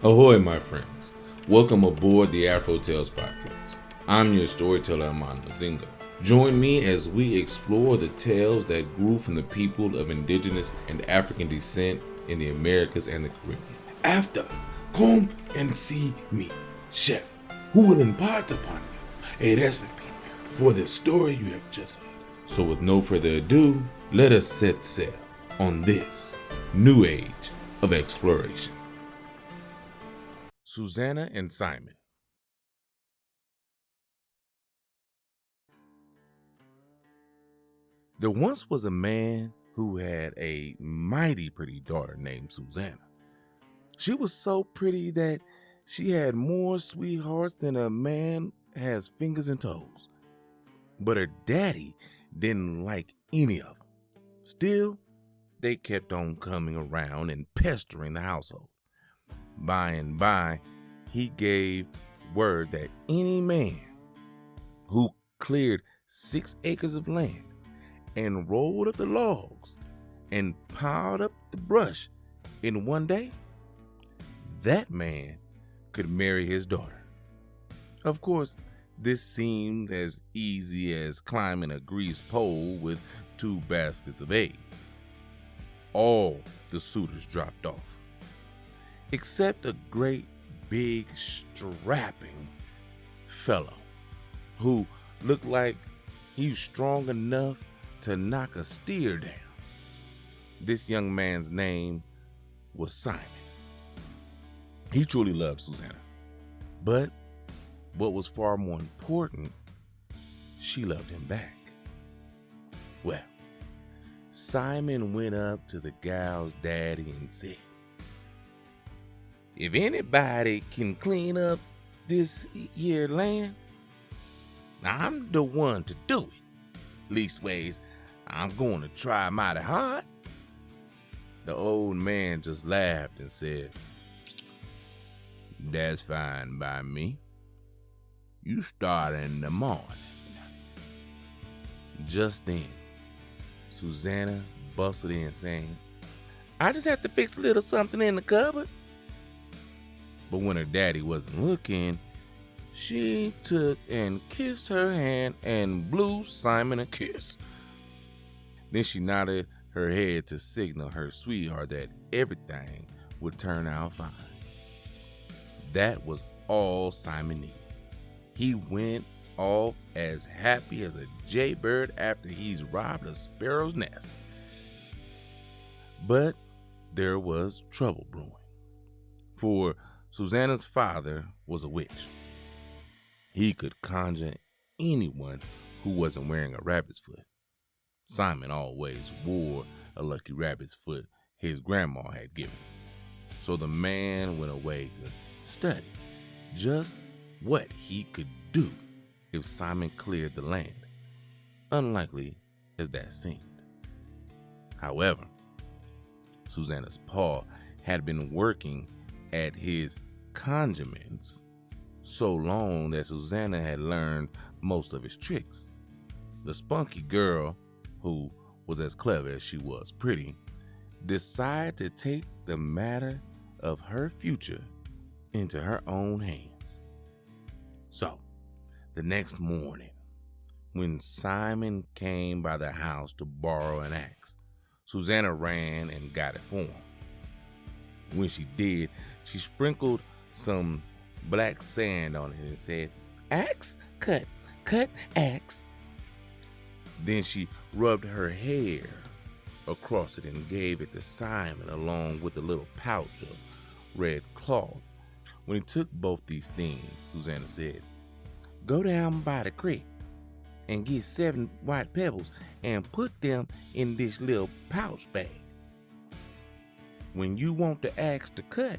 Ahoy, my friends. Welcome aboard the Afro Tales podcast. I'm your storyteller, Aman Mazinga. Join me as we explore the tales that grew from the people of indigenous and African descent in the Americas and the Caribbean. After, come and see me, chef, who will impart upon you a recipe for the story you have just heard. So with no further ado, let us set sail on this new age of exploration. Susanna and Simon. There once was a man who had a mighty pretty daughter named Susanna. She was so pretty that she had more sweethearts than a man has fingers and toes. But her daddy didn't like any of them. Still, they kept on coming around and pestering the household. By and by, he gave word that any man who cleared 6 acres of land and rolled up the logs and piled up the brush in one day, that man could marry his daughter. Of course, this seemed as easy as climbing a greased pole with 2 baskets of eggs. All the suitors dropped off, except a great big strapping fellow who looked like he was strong enough to knock a steer down. This young man's name was Simon. He truly loved Susanna, but what was far more important, she loved him back. Well, Simon went up to the gal's daddy and said, "If anybody can clean up this here land, I'm the one to do it. Leastways, I'm going to try mighty hard." The old man just laughed and said, "That's fine by me. You start in the morning." Just then, Susanna bustled in saying, "I just have to fix a little something in the cupboard." But when her daddy wasn't looking, she took and kissed her hand and blew Simon a kiss. Then she nodded her head to signal her sweetheart that everything would turn out fine. That was all Simon needed. He went off as happy as a jaybird after he's robbed a sparrow's nest. But there was trouble brewing, for Susanna's father was a witch. He could conjure anyone who wasn't wearing a rabbit's foot. Simon always wore a lucky rabbit's foot his grandma had given him. So the man went away to study just what he could do if Simon cleared the land, unlikely as that seemed. However, Susanna's pa had been working at his conjurements so long that Susanna had learned most of his tricks. The spunky girl, who was as clever as she was pretty, decided to take the matter of her future into her own hands. So, the next morning, when Simon came by the house to borrow an axe, Susanna ran and got it for him. When she did, she sprinkled some black sand on it and said, "Axe, cut, axe." Then she rubbed her hair across it and gave it to Simon along with a little pouch of red cloth. When he took both these things, Susanna said, "Go down by the creek and get 7 white pebbles and put them in this little pouch bag. When you want the axe to cut,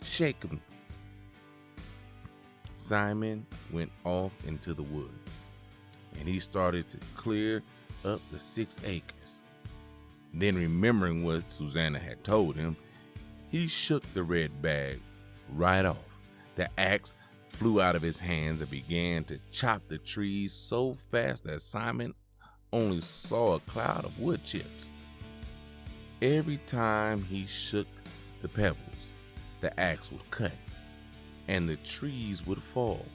shake them." Simon went off into the woods, and he started to clear up the 6 acres. Then, remembering what Susanna had told him, he shook the red bag right off. The axe flew out of his hands and began to chop the trees so fast that Simon only saw a cloud of wood chips. Every time he shook the pebbles, the axe would cut, and the trees would fall,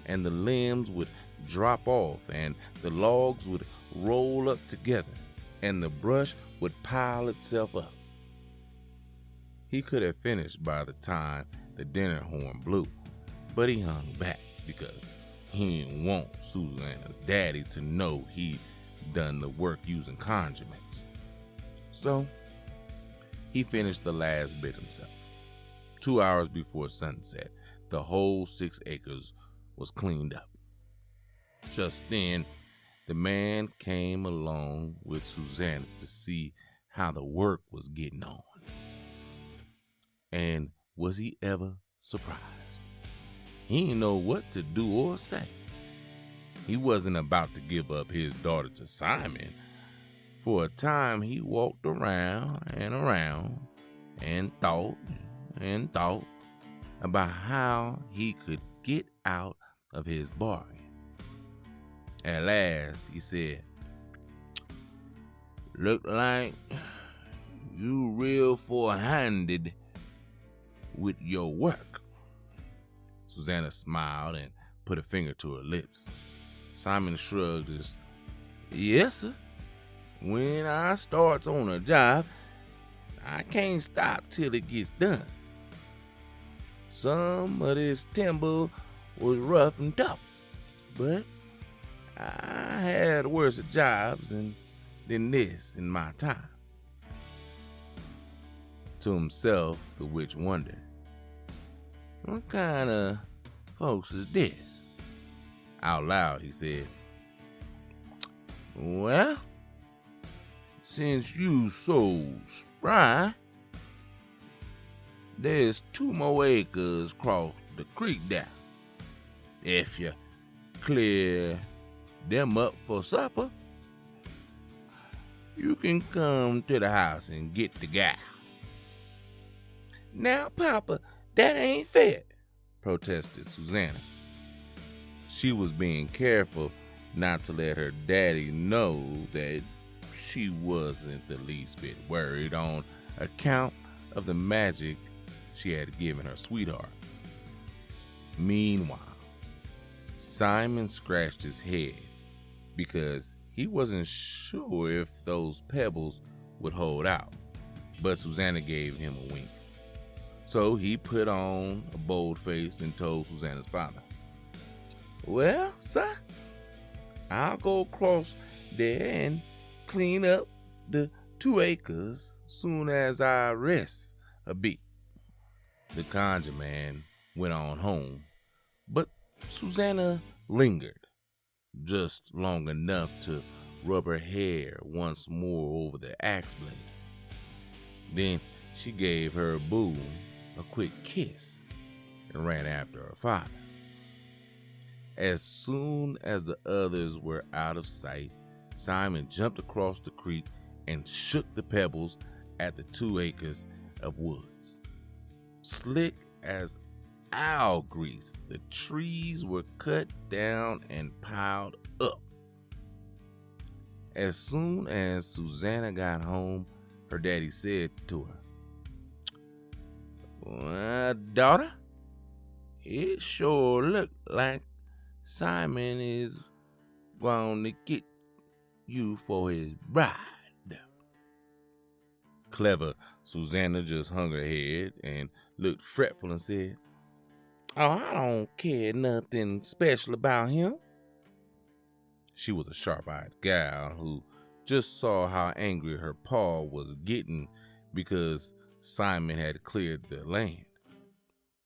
and the limbs would drop off, and the logs would roll up together, and the brush would pile itself up. He could have finished by the time the dinner horn blew, but he hung back because he didn't want Susanna's daddy to know he'd done the work using condiments. So he finished the last bit himself. 2 hours before sunset, the whole 6 acres was cleaned up. Just then, the man came along with Susanna to see how the work was getting on. And was he ever surprised? He didn't know what to do or say. He wasn't about to give up his daughter to Simon. For a time, he walked around and thought about how he could get out of his bargain. At last, he said, "Look like you real forehanded with your work." Susanna smiled and put a finger to her lips. Simon shrugged his, "Yes, sir. When I starts on a job, I can't stop till it gets done. Some of this timber was rough and tough, but I had worse jobs than this in my time." To himself, the witch wondered, "What kind of folks is this?" Out loud, he said, "Well, since you so spry, there's 2 more acres across the creek there. If you clear them up for supper, you can come to the house and get the gal." "Now, Papa, that ain't fair," protested Susanna. She was being careful not to let her daddy know that she wasn't the least bit worried on account of the magic she had given her sweetheart. Meanwhile, Simon scratched his head because he wasn't sure if those pebbles would hold out, but Susanna gave him a wink. So he put on a bold face and told Susanna's father, "Well, sir, I'll go across there and clean up the 2 acres soon as I rest a bit." The conjure man went on home, but Susanna lingered just long enough to rub her hair once more over the axe blade. Then she gave her boo a quick kiss and ran after her father. As soon as the others were out of sight, Simon jumped across the creek and shook the pebbles at the 2 acres of woods. Slick as owl grease, the trees were cut down and piled up. As soon as Susanna got home, her daddy said to her, "Well, daughter, it sure looked like Simon is going to get you for his bride." Clever Susanna just hung her head and looked fretful and said, "Oh, I don't care nothing special about him." She was a sharp-eyed gal who just saw how angry her pa was getting because Simon had cleared the land.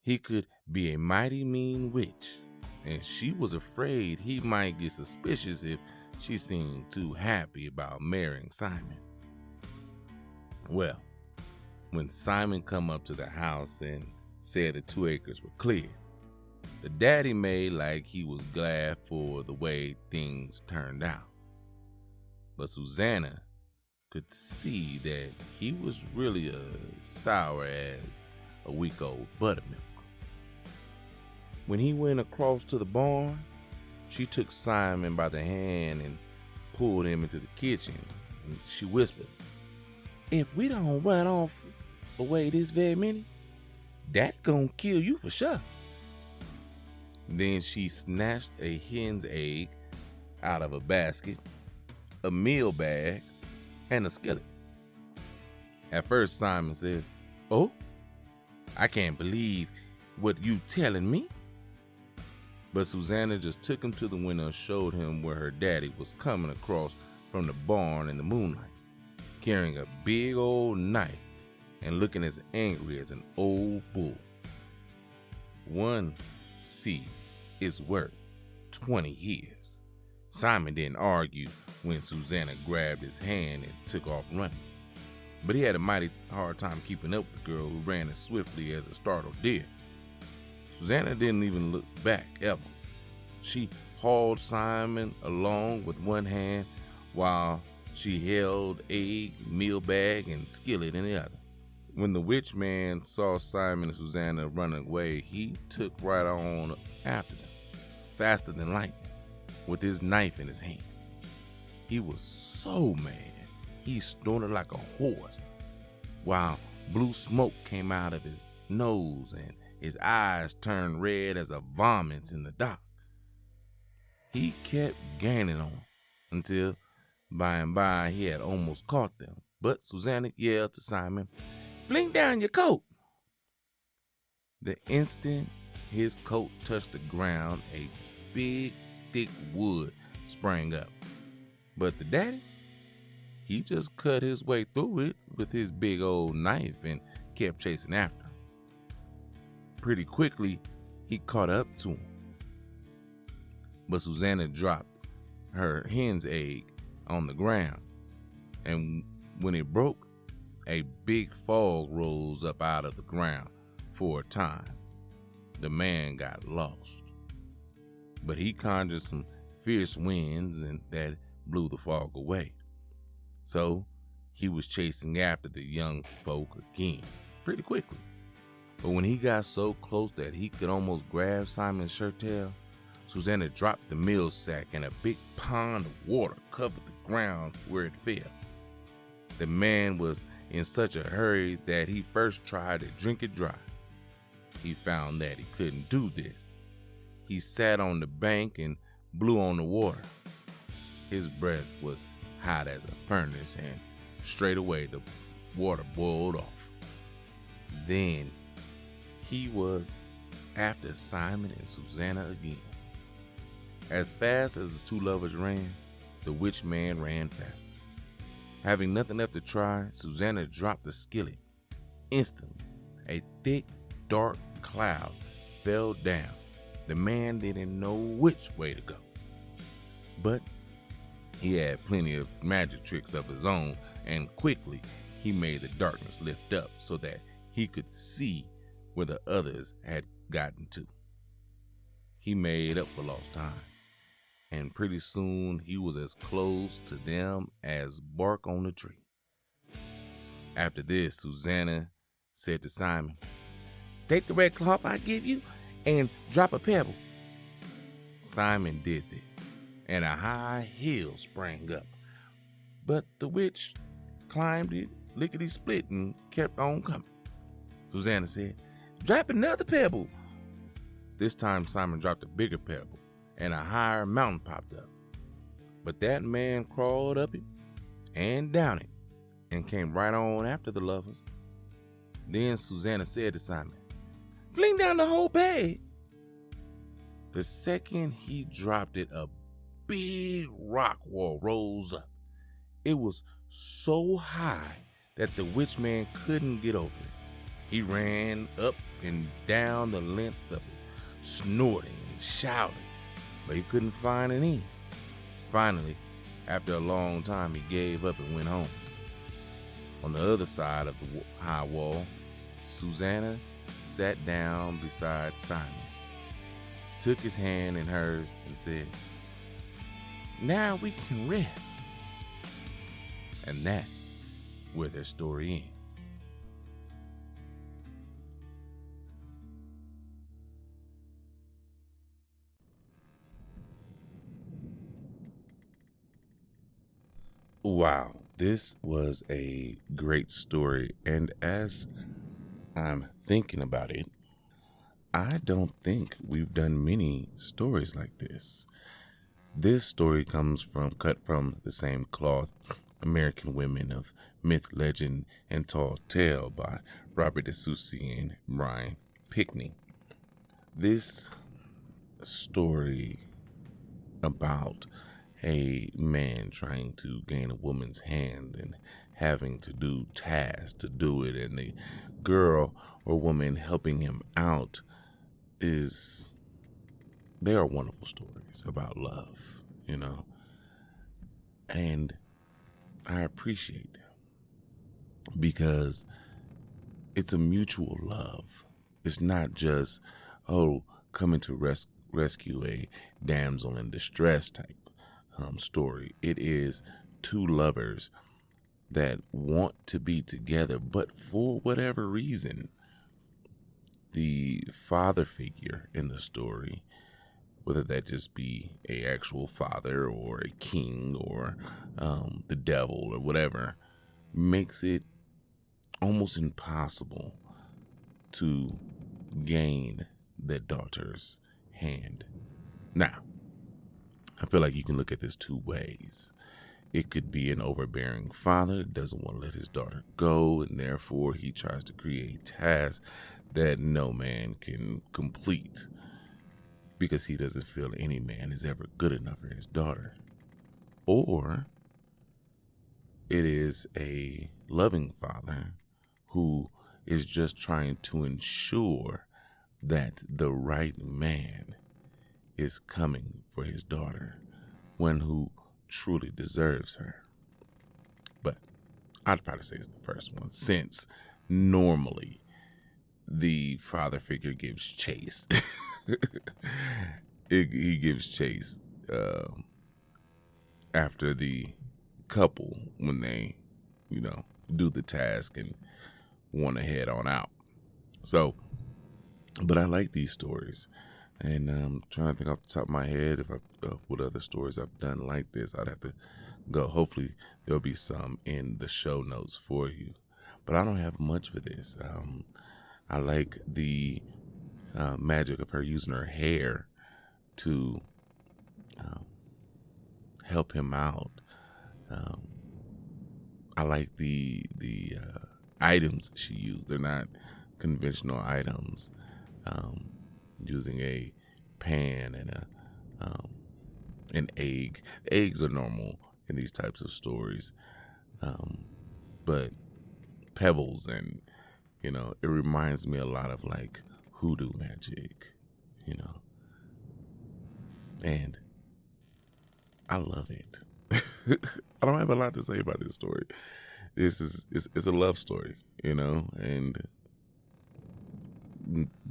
He could be a mighty mean witch, and she was afraid he might get suspicious if she seemed too happy about marrying Simon. Well, when Simon come up to the house and said the 2 acres were clear, the daddy made like he was glad for the way things turned out. But Susanna could see that he was really as sour as a week-old buttermilk. When he went across to the barn, she took Simon by the hand and pulled him into the kitchen, and she whispered, "If we don't run off away this very minute, That gonna kill you for sure. Then she snatched a hen's egg out of a basket, a meal bag, and a skillet. At first, Simon said, "Oh, I can't believe what you telling me." But Susanna just took him to the window and showed him where her daddy was coming across from the barn in the moonlight, carrying a big old knife and looking as angry as an old bull. One seed is worth 20 years. Simon didn't argue when Susanna grabbed his hand and took off running. But he had a mighty hard time keeping up with the girl who ran as swiftly as a startled deer. Susanna didn't even look back ever. She hauled Simon along with one hand while she held egg, meal bag, and skillet in the other. When the witch man saw Simon and Susanna running away, he took right on after them, faster than lightning, with his knife in his hand. He was so mad, he snorted like a horse, while blue smoke came out of his nose and his eyes turned red as a vomits in the dark. He kept gaining on them until by and by he had almost caught them. But Susanna yelled to Simon, "Fling down your coat." The instant his coat touched the ground, a big, thick wood sprang up. But the daddy, he just cut his way through it with his big old knife and kept chasing after him. Pretty quickly, he caught up to him. But Susanna dropped her hen's egg on the ground, and when it broke, a big fog rose up out of the ground for a time. The man got lost, but he conjured some fierce winds and that blew the fog away. So he was chasing after the young folk again pretty quickly. But when he got so close that he could almost grab Simon's shirt tail, Susanna dropped the meal sack and a big pond of water covered the ground where it fell. The man was in such a hurry that he first tried to drink it dry. He found that he couldn't do this. He sat on the bank and blew on the water. His breath was hot as a furnace, and straight away the water boiled off. Then he was after Simon and Susanna again. As fast as the two lovers ran, the witch man ran faster. Having nothing left to try, Susanna dropped the skillet. Instantly, a thick, dark cloud fell down. The man didn't know which way to go. But he had plenty of magic tricks of his own, and quickly he made the darkness lift up so that he could see where the others had gotten to. He made up for lost time, and pretty soon he was as close to them as bark on a tree. After this, Susanna said to Simon, "Take the red cloth I give you and drop a pebble." Simon did this, and a high hill sprang up. But the witch climbed it lickety-split and kept on coming. Susanna said, "Drop another pebble." This time Simon dropped a bigger pebble, and a higher mountain popped up. But that man crawled up it and down it and came right on after the lovers. Then Susanna said to Simon, "Fling down the whole bag." The second he dropped it, a big rock wall rose up. It was so high that the witch man couldn't get over it. He ran up and down the length of it, snorting and shouting, but he couldn't find an end. Finally, after a long time, he gave up and went home. On the other side of the high wall, Susanna sat down beside Simon, took his hand in hers, and said, "Now we can rest." And that's where their story ends. Wow, this was a great story. And as I'm thinking about it, I don't think we've done many stories like this. This story comes cut from the same cloth, American Women of Myth, Legend, and Tall Tale by Robert SanSouce and Brian Pinckney. This story about a man trying to gain a woman's hand and having to do tasks to do it, and the girl or woman helping him out they are wonderful stories about love, and I appreciate them because it's a mutual love. It's not just, coming to rescue a damsel in distress type story. It is two lovers that want to be together, but for whatever reason, the father figure in the story, whether that just be a actual father or a king or the devil or whatever, makes it almost impossible to gain their daughter's hand. Now, I feel like you can look at this two ways. It could be an overbearing father that doesn't want to let his daughter go, and therefore he tries to create tasks that no man can complete because he doesn't feel any man is ever good enough for his daughter. Or it is a loving father who is just trying to ensure that the right man is coming for his daughter, one who truly deserves her. But I'd probably say it's the first one, since normally the father figure gives chase. He gives chase after the couple when they, do the task and want to head on out. So, but I like these stories, and I'm trying to think off the top of my head if what other stories I've done like this. I'd have to go. Hopefully, there'll be some in the show notes for you. But I don't have much for this. I like the magic of her using her hair to help him out. I like the items she used. They're not conventional items. Using a pan and an egg. Eggs are normal in these types of stories, but pebbles and it reminds me a lot of like hoodoo magic, and I love it. I don't have a lot to say about this story. It's a love story, and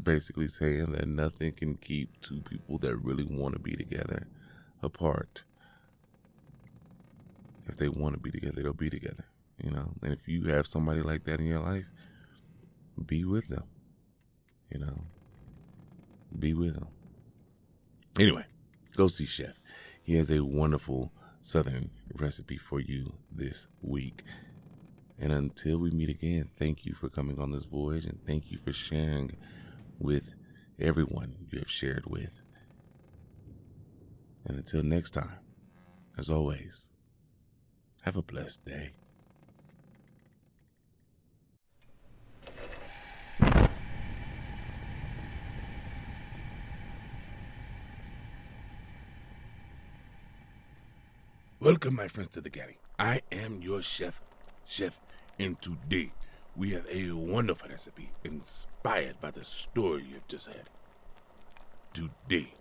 basically saying that nothing can keep two people that really want to be together apart. If they want to be together, they'll be together, and if you have somebody like that in your life, be with them, be with them. Anyway, go see Chef. He has a wonderful Southern recipe for you this week. And until we meet again, thank you for coming on this voyage, and thank you for sharing with everyone you have shared with. And until next time, as always, have a blessed day. Welcome, my friends, to the galley. I am your chef, and today we have a wonderful recipe inspired by the story you've just had. Today,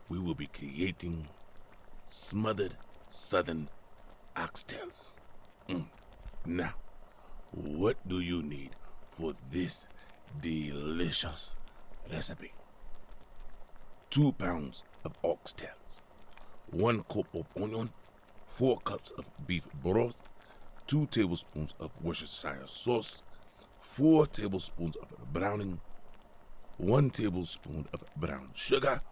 we will be creating smothered southern oxtails. Now, what do you need for this delicious recipe? 2 pounds of oxtails, 1 cup of onion, 4 cups of beef broth, 2 tablespoons of Worcestershire sauce, 4 tablespoons of browning, 1 tablespoon of brown sugar,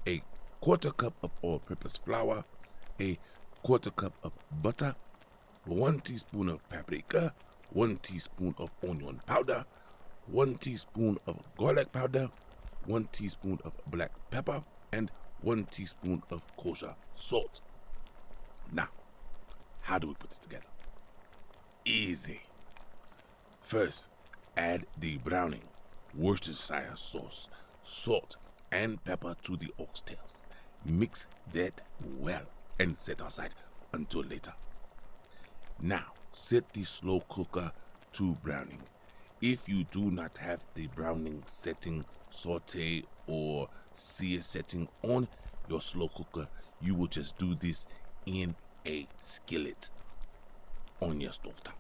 a 1/4 cup of all-purpose flour, a 1/4 cup of butter, 1 teaspoon of paprika, 1 teaspoon of onion powder, 1 teaspoon of garlic powder, 1 teaspoon of black pepper, and 1 teaspoon of kosher salt. Now, how do we put this together? Easy. First, add the browning, Worcestershire sauce, salt, and pepper to the oxtails. Mix that well and set aside until later. Now, set the slow cooker to browning. If you do not have the browning setting, saute, or sear setting on your slow cooker, you will just do this in a skillet on your stovetop.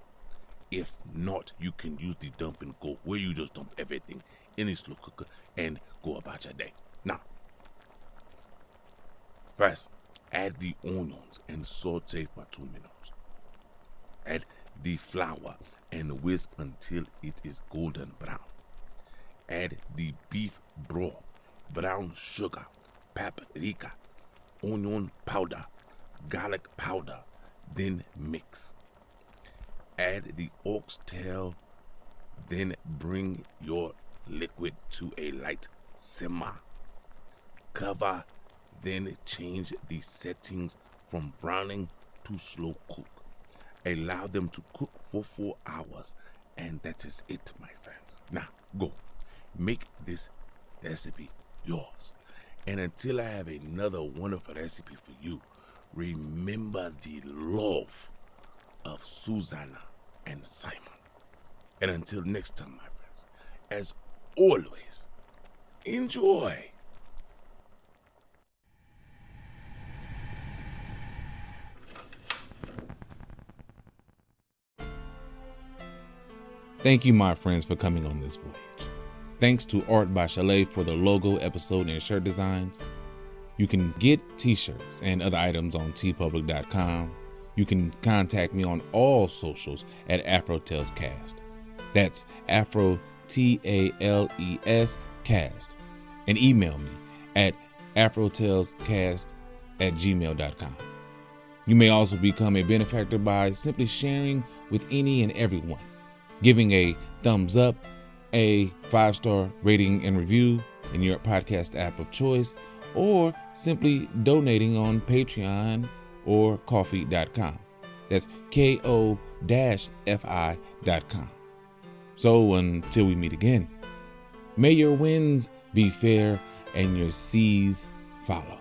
If not, you can use the dump and go, where you just dump everything in a slow cooker and go about your day. Now, first, add the onions and saute for 2 minutes. Add the flour and whisk until it is golden brown. Add the beef broth, brown sugar, paprika, onion powder, garlic powder, then mix. Add the oxtail, then bring your liquid to a light simmer. Cover, then change the settings from browning to slow cook. Allow them to cook for 4 hours, and that is it, my friends. Now, go. Make this recipe yours. And until I have another wonderful recipe for you, remember the love of Susanna and Simon. And until next time, my friends, as always, enjoy. Thank you, my friends, for coming on this voyage. Thanks to Art by Chalet for the logo, episode, and shirt designs. You can get t-shirts and other items on tpublic.com. You can contact me on all socials at AfroTalesCast. That's AfroTales Cast. And email me at AfroTalesCast@gmail.com. You may also become a benefactor by simply sharing with any and everyone, giving a thumbs up, a 5-star rating and review in your podcast app of choice, or simply donating on Patreon or Ko-fi.com. That's ko-fi.com. So until we meet again, may your winds be fair and your seas follow.